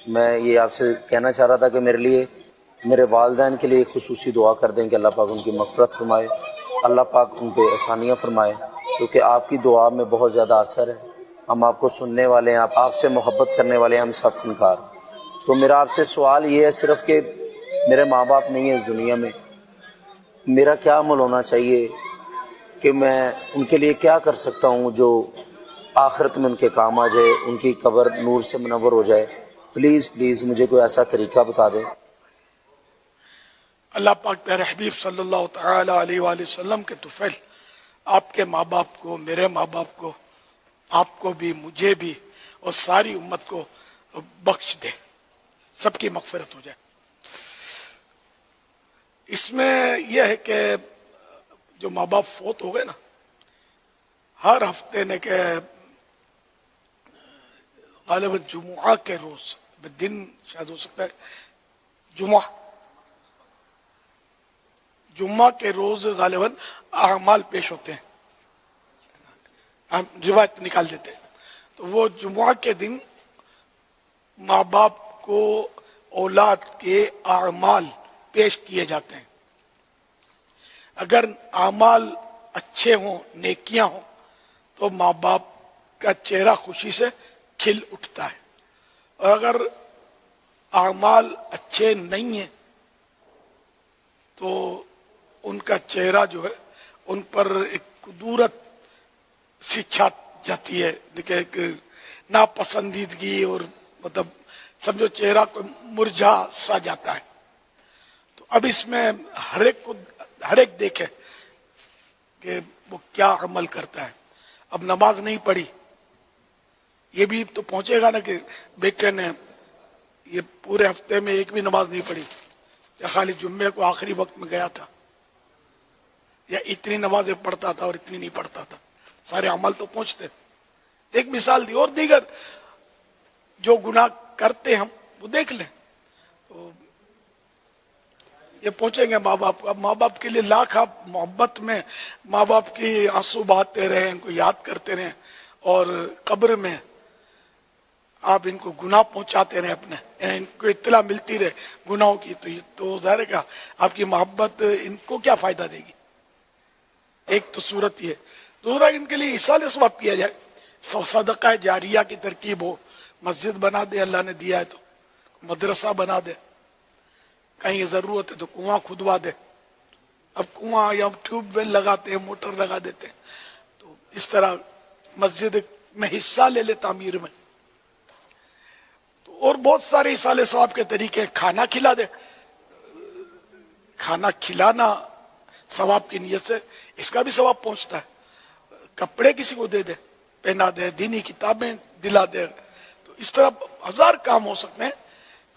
میں یہ آپ سے کہنا چاہ رہا تھا کہ میرے لیے میرے والدین کے لیے خصوصی دعا کر دیں کہ اللہ پاک ان کی مغفرت فرمائے، اللہ پاک ان پہ آسانیاں فرمائے، کیونکہ آپ کی دعا میں بہت زیادہ اثر ہے۔ ہم آپ کو سننے والے ہیں، آپ سے محبت کرنے والے ہیں، ہم سب فنکار۔ تو میرا آپ سے سوال یہ ہے صرف کہ میرے ماں باپ نہیں ہیں اس دنیا میں، میرا کیا عمل ہونا چاہیے کہ میں ان کے لیے کیا کر سکتا ہوں جو آخرت میں ان کے کام آ جائے، ان کی قبر نور سے منور ہو جائے؟ پلیز پلیز مجھے کوئی ایسا طریقہ بتا دیں۔ اللہ پاک پیارے حبیب صلی اللہ تعالی علیہ وآلہ وسلم کے طفیل آپ کے ماں باپ کو، میرے ماں باپ کو، آپ کو بھی، مجھے بھی اور ساری امت کو بخش دے، سب کی مغفرت ہو جائے۔ اس میں یہ ہے کہ جو ماں باپ فوت ہو گئے نا، ہر ہفتے نے کہ غالباً جمعہ کے روز، دن شاید ہو سکتا ہے جمعہ کے روز غالباً اعمال پیش ہوتے ہیں، ہم روایت نکال دیتے ہیں۔ تو وہ جمعہ کے دن ماں باپ کو اولاد کے اعمال پیش کیے جاتے ہیں۔ اگر اعمال اچھے ہوں، نیکیاں ہوں، تو ماں باپ کا چہرہ خوشی سے کھل اٹھتا ہے، اور اگر اعمال اچھے نہیں ہیں تو ان کا چہرہ جو ہے، ان پر ایک کدورت سی چھا جاتی ہے، دیکھیں ایک ناپسندیدگی، اور مطلب سمجھو چہرہ کو مرجھا سا جاتا ہے۔ تو اب اس میں ہر ایک دیکھے کہ وہ کیا عمل کرتا ہے۔ اب نماز نہیں پڑھی، یہ بھی تو پہنچے گا نا کہ بیٹے نے یہ پورے ہفتے میں ایک بھی نماز نہیں پڑھی، یا خالی جمعے کو آخری وقت میں گیا تھا، یا اتنی نمازیں پڑھتا تھا اور اتنی نہیں پڑھتا تھا۔ سارے عمل تو پہنچتے۔ ایک مثال دی، اور دیگر جو گناہ کرتے ہم وہ دیکھ لیں، تو یہ پہنچیں گے ماں باپ کو۔ اب ماں باپ کے لیے لاکھ آپ محبت میں ماں باپ کی آنسو بہاتے رہیں، ان کو یاد کرتے رہیں، اور قبر میں آپ ان کو گناہ پہنچاتے رہیں، اپنے ان کو اطلاع ملتی رہے گناہوں کی، تو یہ تو ظاہر ہے کہ آپ کی محبت ان کو کیا فائدہ دے گی۔ ایک تو صورت یہ، دوسرا ان کے لیے ایصال ثواب کیا جائے، صدقہ جاریہ کی ترکیب ہو، مسجد بنا دے اللہ نے دیا ہے تو، مدرسہ بنا دے، کہیں ضرورت ہے تو کنواں کھدوا دے۔ اب کنواں یا ٹیوب ویل لگاتے ہیں، موٹر لگا دیتے ہیں، تو اس طرح مسجد میں حصہ لے لے تعمیر میں۔ تو اور بہت سارے ایصال ثواب کے طریقے ہیں۔ کھانا کھلا دے، کھانا کھلانا ثواب کی نیت سے، اس کا بھی ثواب پہنچتا ہے۔ کپڑے کسی کو دے دے، پہنا دے، دینی کتابیں دلا دے، تو اس طرح ہزار کام ہو سکتے ہیں۔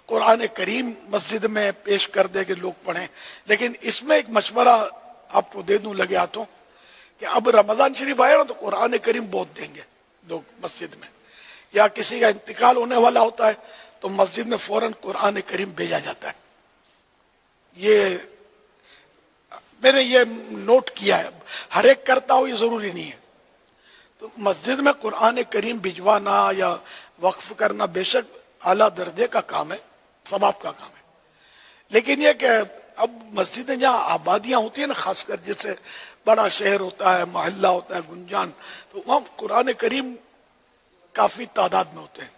قرآن کریم مسجد میں پیش کر دے کہ لوگ پڑھیں۔ لیکن اس میں ایک مشورہ آپ کو دے دوں لگے ہاتھوں، کہ اب رمضان شریف آئے نا تو قرآن کریم بہت دیں گے لوگ مسجد میں، یا کسی کا انتقال ہونے والا ہوتا ہے تو مسجد میں فوراً قرآن کریم بھیجا جاتا ہے۔ یہ میں نے یہ نوٹ کیا ہے، ہر ایک کرتا ہو یہ ضروری نہیں ہے۔ تو مسجد میں قرآن کریم بھجوانا یا وقف کرنا بے شک اعلیٰ درجے کا کام ہے، ثواب کا کام ہے۔ لیکن یہ کہ اب مسجدیں جہاں آبادیاں ہوتی ہیں نا، خاص کر جیسے بڑا شہر ہوتا ہے، محلہ ہوتا ہے، گنجان، تو وہاں قرآن کریم کافی تعداد میں ہوتے ہیں،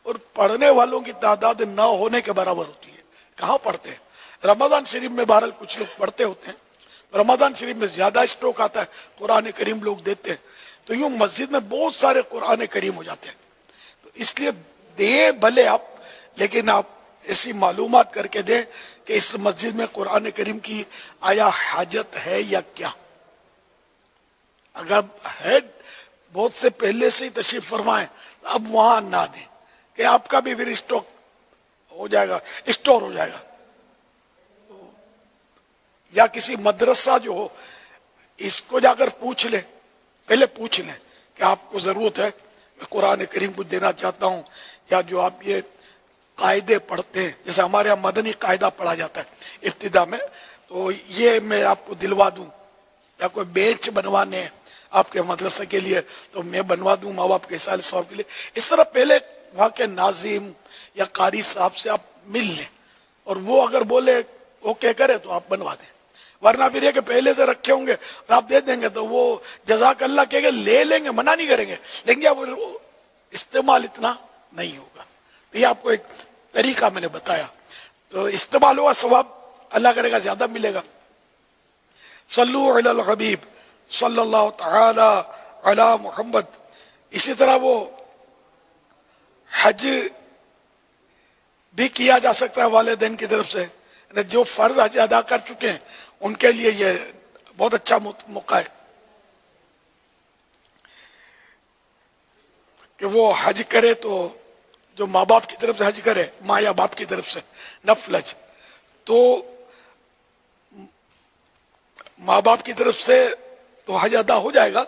اور پڑھنے والوں کی تعداد نہ ہونے کے برابر ہوتی ہے۔ کہاں پڑھتے ہیں؟ رمضان شریف میں بہرحال کچھ لوگ پڑھتے ہوتے ہیں، رمضان شریف میں زیادہ اسٹروک آتا ہے، قرآن کریم لوگ دیتے ہیں، تو یوں مسجد میں بہت سارے قرآن کریم ہو جاتے ہیں۔ تو اس لیے دیں بھلے آپ، لیکن آپ ایسی معلومات کر کے دیں کہ اس مسجد میں قرآن کریم کی آیا حاجت ہے یا کیا۔ اگر ہے بہت سے پہلے سے ہی تشریف فرمائیں، اب وہاں نہ دیں کہ آپ کا بھی پھر اسٹاک ہو جائے گا، اسٹور ہو جائے گا۔ یا کسی مدرسہ جو ہو، اس کو جا کر پوچھ لیں، پہلے پوچھ لیں کہ آپ کو ضرورت ہے، میں قرآن کریم کو دینا چاہتا ہوں، یا جو آپ یہ قاعدے پڑھتے ہیں، جیسے ہمارے یہاں مدنی قاعدہ پڑھا جاتا ہے ابتدا میں، تو یہ میں آپ کو دلوا دوں، یا کوئی بینچ بنوانے ہیں آپ کے مدرسے کے لیے تو میں بنوا دوں، ماں باپ کے ایصال ثواب کے لیے۔ اس طرح پہلے وہاں کے ناظم یا قاری صاحب سے آپ مل لیں اور وہ اگر بولے اوکے کرے تو آپ بنوا دیں، ورنہ پھر یہ کہ پہلے سے رکھے ہوں گے اور آپ دے دیں گے تو وہ جزاک اللہ کہے گا، لے لیں گے، منع نہیں کریں گے، لیکن اب وہ استعمال اتنا نہیں ہوگا۔ تو یہ آپ کو ایک طریقہ میں نے بتایا، تو استعمال ہوا ثواب اللہ کرے گا زیادہ ملے گا۔ صلو علی الحبیب صلی اللہ تعالی علی محمد۔ اسی طرح وہ حج بھی کیا جا سکتا ہے والدین کی طرف سے، جو فرض حج ادا کر چکے ہیں ان کے لیے یہ بہت اچھا موقع ہے کہ وہ حج کرے، تو جو ماں باپ کی طرف سے حج کرے، ماں یا باپ کی طرف سے نفل حج، تو ماں باپ کی طرف سے تو حج ادا ہو جائے گا،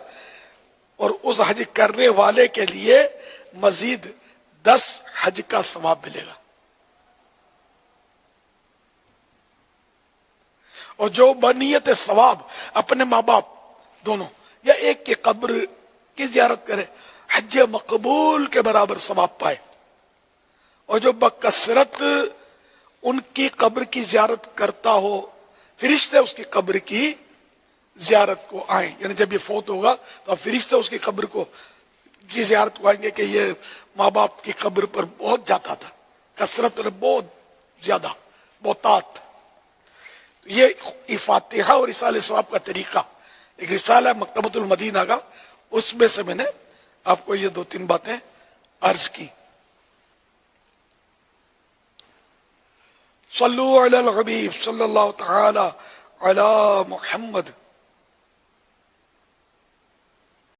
اور اس حج کرنے والے کے لیے مزید 10 حج کا ثواب ملے گا، اور جو بنیت ثواب اپنے ماں باپ دونوں یا ایک کی قبر کی زیارت کرے، حج مقبول کے برابر ثواب پائے، اور جو بکثرت ان کی قبر کی زیارت کرتا ہو، فرشتے اس کی قبر کی زیارت کو آئیں، یعنی جب یہ فوت ہوگا تو اب فرشتے اس کی قبر کی زیارت کو آئیں گے کہ یہ ماں باپ کی قبر پر بہت جاتا تھا، کثرت میں بہت زیادہ بہتات۔ یہ فاتحہ اور رسالہ ثواب کا طریقہ، ایک رسالہ مکتبۃ المدینہ کا، اس میں سے میں نے آپ کو یہ 2-3 باتیں عرض کی۔ صلو علی الحبیب صلی اللہ تعالی علی محمد۔